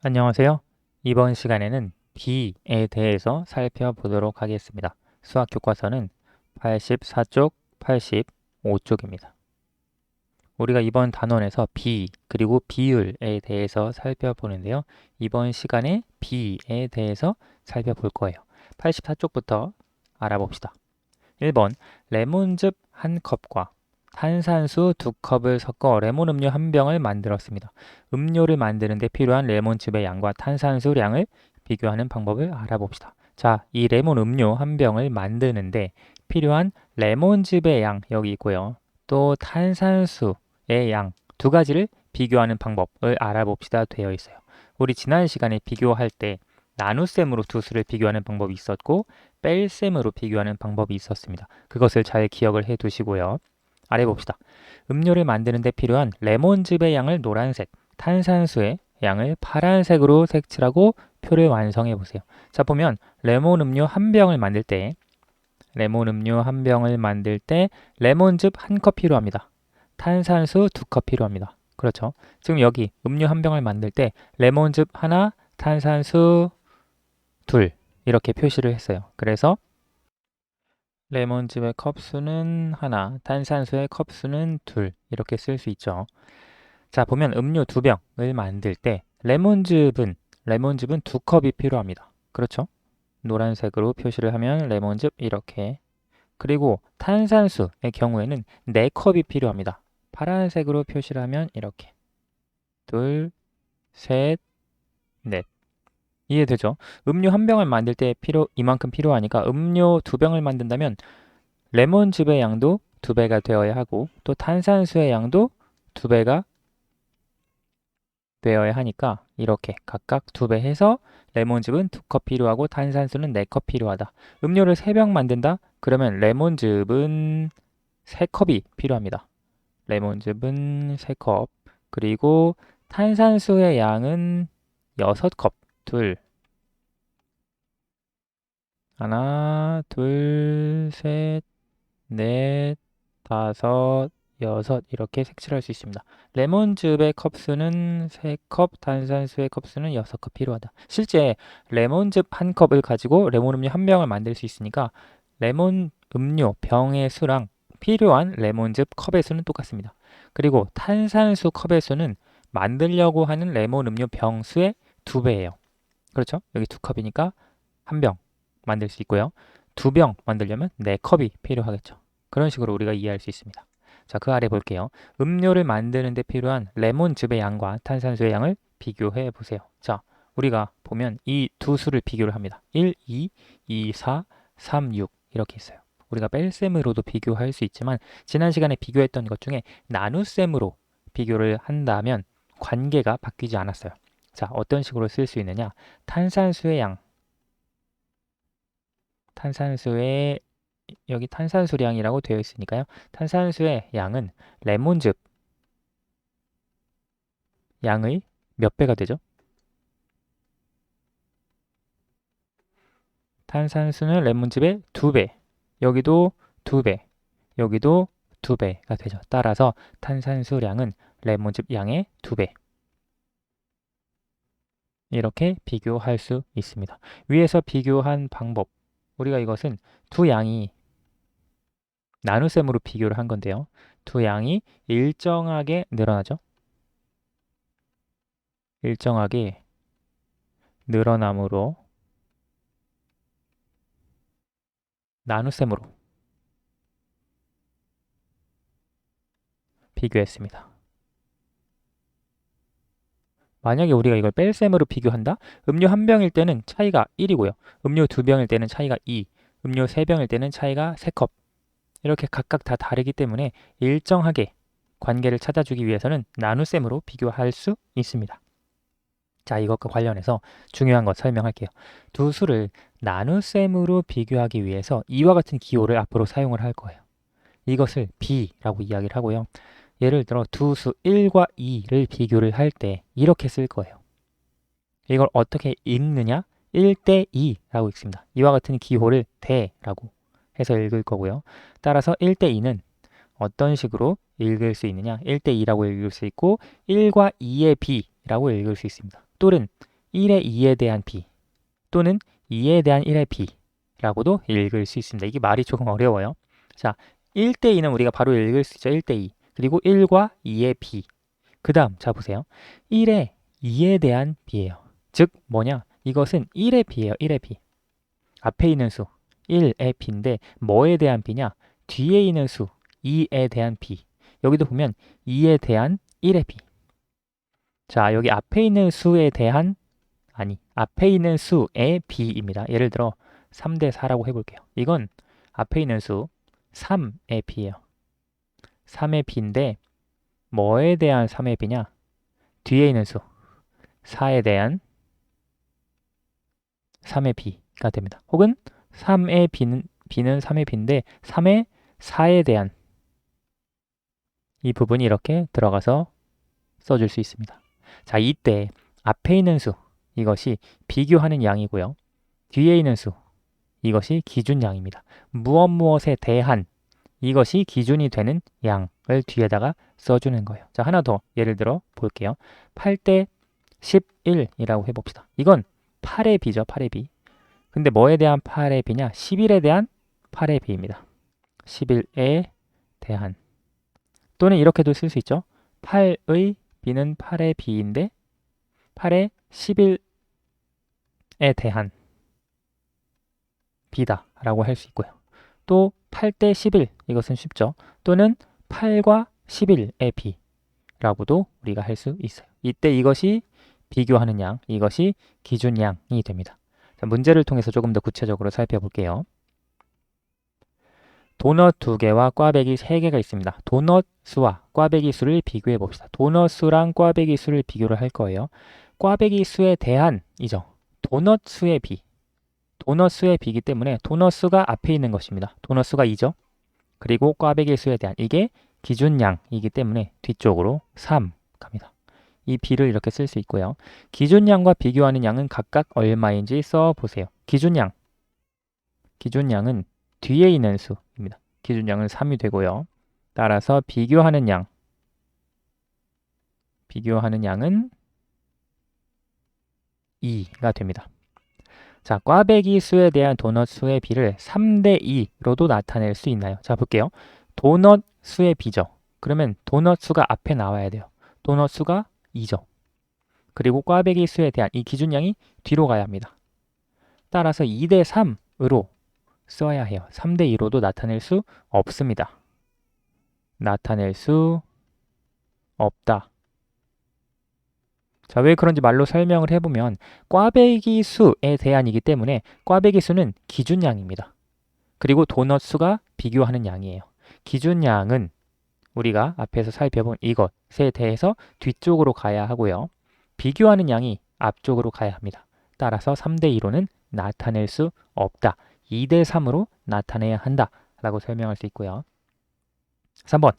안녕하세요. 이번 시간에는 B에 대해서 살펴보도록 하겠습니다. 수학 교과서는 84쪽, 85쪽입니다. 우리가 이번 단원에서 B 그리고 비율에 대해서 살펴보는데요. 이번 시간에 B에 대해서 살펴볼 거예요. 84쪽부터 알아봅시다. 1번 레몬즙 1컵과 탄산수 2컵을 섞어 레몬 음료 1병을 만들었습니다. 음료를 만드는 데 필요한 레몬즙의 양과 탄산수량을 비교하는 방법을 알아봅시다. 자, 이 레몬 음료 1병을 만드는데 필요한 레몬즙의 양 여기 있고요. 또 탄산수의 양 두 가지를 비교하는 방법을 알아봅시다 되어 있어요. 우리 지난 시간에 비교할 때 나눗셈으로 두 수를 비교하는 방법이 있었고 뺄셈으로 비교하는 방법이 있었습니다. 그것을 잘 기억을 해 두시고요. 아래 봅시다. 음료를 만드는 데 필요한 레몬즙의 양을 노란색, 탄산수의 양을 파란색으로 색칠하고 표를 완성해 보세요. 자, 보면 레몬 음료 1병을 만들 때 레몬즙 1컵 필요합니다. 탄산수 2컵 필요합니다. 그렇죠? 지금 여기 음료 1병을 만들 때 레몬즙 하나, 탄산수 둘 이렇게 표시를 했어요. 그래서 레몬즙의 컵수는 하나, 탄산수의 컵수는 둘 이렇게 쓸 수 있죠. 자, 보면 음료 2병을 만들 때 레몬즙은 2컵이 필요합니다. 그렇죠? 노란색으로 표시를 하면 레몬즙 이렇게. 그리고 탄산수의 경우에는 4컵이 필요합니다. 파란색으로 표시를 하면 이렇게. 둘, 셋, 넷. 이해되죠? 음료 1병을 만들 때 이만큼 필요하니까 음료 2병을 만든다면 레몬즙의 양도 2배가 되어야 하고 또 탄산수의 양도 2배가 되어야 하니까 이렇게 각각 2배 해서 레몬즙은 2컵 필요하고 탄산수는 4컵 필요하다. 음료를 3병 만든다? 그러면 레몬즙은 3컵이 필요합니다. 레몬즙은 3컵. 그리고 탄산수의 양은 6컵. 둘, 하나, 둘, 셋, 넷, 다섯, 여섯 이렇게 색칠할 수 있습니다. 레몬즙의 컵수는 3컵, 탄산수의 컵수는 6컵 필요하다. 실제 레몬즙 1컵을 가지고 레몬 음료 1병을 만들 수 있으니까 레몬 음료 병의 수랑 필요한 레몬즙 컵의 수는 똑같습니다. 그리고 탄산수 컵의 수는 만들려고 하는 레몬 음료 병 수의 2배예요. 그렇죠? 여기 2컵이니까 1병 만들 수 있고요. 2병 만들려면 4컵이 필요하겠죠. 그런 식으로 우리가 이해할 수 있습니다. 자, 그 아래 볼게요. 음료를 만드는 데 필요한 레몬즙의 양과 탄산수의 양을 비교해 보세요. 자, 우리가 보면 이 두 수를 비교를 합니다. 1, 2, 2, 4, 3, 6 이렇게 있어요. 우리가 뺄셈으로도 비교할 수 있지만 지난 시간에 비교했던 것 중에 나눗셈으로 비교를 한다면 관계가 바뀌지 않았어요. 자, 어떤 식으로 쓸 수 있느냐? 탄산수의 양, 탄산수의 여기 탄산수량이라고 되어 있으니까요. 탄산수의 양은 레몬즙 양의 몇 배가 되죠? 탄산수는 레몬즙의 2배, 여기도 2배, 여기도 2배가 되죠. 따라서 탄산수량은 레몬즙 양의 2배. 이렇게 비교할 수 있습니다. 위에서 비교한 방법, 우리가 이것은 두 양이 나눗셈으로 비교를 한 건데요. 두 양이 일정하게 늘어나죠. 일정하게 늘어남으로 나눗셈으로 비교했습니다. 만약에 우리가 이걸 뺄셈으로 비교한다? 음료 1병일 때는 차이가 1이고요. 음료 2병일 때는 차이가 2, 음료 3병일 때는 차이가 3컵. 이렇게 각각 다 다르기 때문에 일정하게 관계를 찾아주기 위해서는 나눗셈으로 비교할 수 있습니다. 자, 이것과 관련해서 중요한 것 설명할게요. 두 수를 나눗셈으로 비교하기 위해서 이와 같은 기호를 앞으로 사용을 할 거예요. 이것을 B라고 이야기를 하고요. 예를 들어 두 수 1과 2를 비교를 할 때 이렇게 쓸 거예요. 이걸 어떻게 읽느냐? 1대 2라고 읽습니다. 이와 같은 기호를 대라고 해서 읽을 거고요. 따라서 1대 2는 어떤 식으로 읽을 수 있느냐? 1대 2라고 읽을 수 있고 1과 2의 B라고 읽을 수 있습니다. 또는 1의 2에 대한 b 또는 2에 대한 1의 b라고도 읽을 수 있습니다. 이게 말이 조금 어려워요. 자, 1대 2는 우리가 바로 읽을 수 있죠. 1대 2. 그리고 1과 2의 b. 그 다음 자 보세요. 1의 2에 대한 b예요. 즉 뭐냐? 이것은 1의 b예요. 1의 b. 앞에 있는 수 1의 b인데 뭐에 대한 b냐? 뒤에 있는 수 2에 대한 b. 여기도 보면 2에 대한 1의 b. 자, 여기 앞에 있는 수에 대한 앞에 있는 수의 b입니다. 예를 들어 3대 4라고 해볼게요. 이건 앞에 있는 수 3의 b예요. 3의 b인데 뭐에 대한 3의 b냐? 뒤에 있는 수 4에 대한 3의 b가 됩니다. 혹은 3의 b는 3의 b인데 3의 4에 대한 이 부분이 이렇게 들어가서 써줄 수 있습니다. 자, 이때 앞에 있는 수 이것이 비교하는 양이고요. 뒤에 있는 수 이것이 기준양입니다. 무엇에 대한 이것이 기준이 되는 양을 뒤에다가 써주는 거예요. 자, 하나 더 예를 들어 볼게요. 8대 11이라고 해봅시다. 이건 8의 b죠. 8의 b. 근데 뭐에 대한 8의 b냐? 11에 대한 8의 b입니다. 11에 대한 또는 이렇게도 쓸 수 있죠. 8의 b는 8의 b인데 8의 11에 대한 b다 라고 할 수 있고요. 또 8대 11 이것은 쉽죠. 또는 8과 11의 b라고도 우리가 할 수 있어요. 이때 이것이 비교하는 양, 이것이 기준양이 됩니다. 자, 문제를 통해서 조금 더 구체적으로 살펴볼게요. 도넛 2개와 꽈배기 3개가 있습니다. 도넛 수와 꽈배기 수를 비교해 봅시다. 도넛 수랑 꽈배기 수를 비교를 할 거예요. 꽈배기 수에 대한 이죠. 도넛 수의 비. 도넛 수의 비이기 때문에 도넛 수가 앞에 있는 것입니다. 도넛 수가 2죠. 그리고 꽈배기 수에 대한 이게 기준양이기 때문에 뒤쪽으로 3 갑니다. 이 b를 이렇게 쓸 수 있고요. 기준양과 비교하는 양은 각각 얼마인지 써보세요. 기준양은 뒤에 있는 수입니다. 기준양은 3이 되고요. 따라서 비교하는 양은 2가 됩니다. 자, 꽈배기 수에 대한 도넛 수의 비를 3대 2로도 나타낼 수 있나요? 자, 볼게요. 도넛 수의 비죠. 그러면 도넛 수가 앞에 나와야 돼요. 도넛 수가 2죠. 그리고 꽈배기 수에 대한 이 기준량이 뒤로 가야 합니다. 따라서 2대 3으로 써야 해요. 3대 2로도 나타낼 수 없습니다. 나타낼 수 없다. 자, 왜 그런지 말로 설명을 해보면 꽈배기 수에 대한이기 때문에 꽈배기 수는 기준량입니다. 그리고 도넛 수가 비교하는 양이에요. 기준량은 우리가 앞에서 살펴본 이것에 대해서 뒤쪽으로 가야 하고요. 비교하는 양이 앞쪽으로 가야 합니다. 따라서 3대 2로는 나타낼 수 없다. 2대 3으로 나타내야 한다. 라고 설명할 수 있고요. 3번.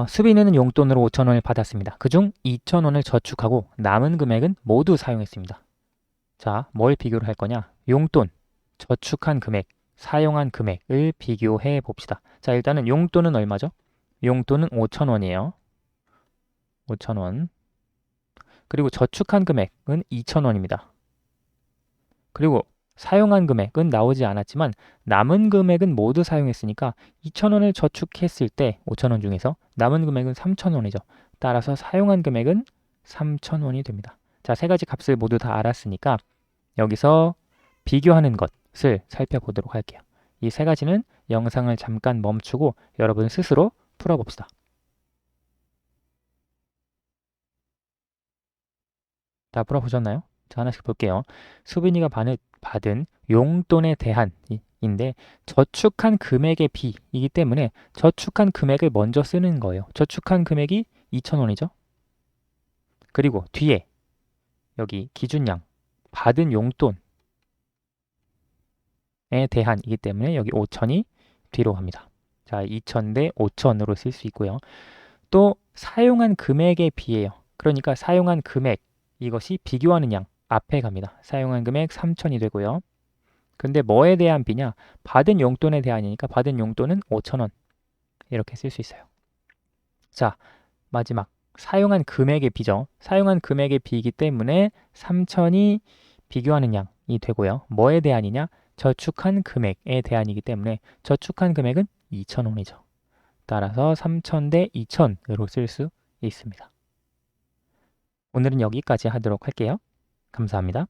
수빈이는 용돈으로 5,000원을 받았습니다. 그중 2,000원을 저축하고 남은 금액은 모두 사용했습니다. 자, 뭘 비교를 할 거냐? 용돈, 저축한 금액, 사용한 금액을 비교해 봅시다. 자, 일단은 용돈은 얼마죠? 용돈은 5,000원이에요. 5,000원. 그리고 저축한 금액은 2,000원입니다. 그리고 사용한 금액은 나오지 않았지만 남은 금액은 모두 사용했으니까 2,000원을 저축했을 때 5,000원 중에서 남은 금액은 3,000원이죠. 따라서 사용한 금액은 3,000원이 됩니다. 자, 세 가지 값을 모두 다 알았으니까 여기서 비교하는 것을 살펴보도록 할게요. 이 세 가지는 영상을 잠깐 멈추고 여러분 스스로 풀어봅시다. 다 풀어보셨나요? 자, 하나씩 볼게요. 수빈이가 받은 용돈에 대한인데 저축한 금액의 비이기 때문에 저축한 금액을 먼저 쓰는 거예요. 저축한 금액이 2,000원이죠. 그리고 뒤에 여기 기준량 받은 용돈에 대한이기 때문에 여기 5,000이 뒤로 갑니다. 자, 2,000 대 5,000으로 쓸 수 있고요. 또 사용한 금액의 비예요. 그러니까 사용한 금액 이것이 비교하는 양 앞에 갑니다. 사용한 금액 3,000이 되고요. 근데 뭐에 대한 비냐? 받은 용돈에 대한이니까 받은 용돈은 5,000원 이렇게 쓸 수 있어요. 자, 마지막 사용한 금액의 비죠. 사용한 금액의 비이기 때문에 3,000이 비교하는 양이 되고요. 뭐에 대한이냐? 저축한 금액에 대한이기 때문에 저축한 금액은 2,000원이죠. 따라서 3,000 대 2,000으로 쓸 수 있습니다. 오늘은 여기까지 하도록 할게요. 감사합니다.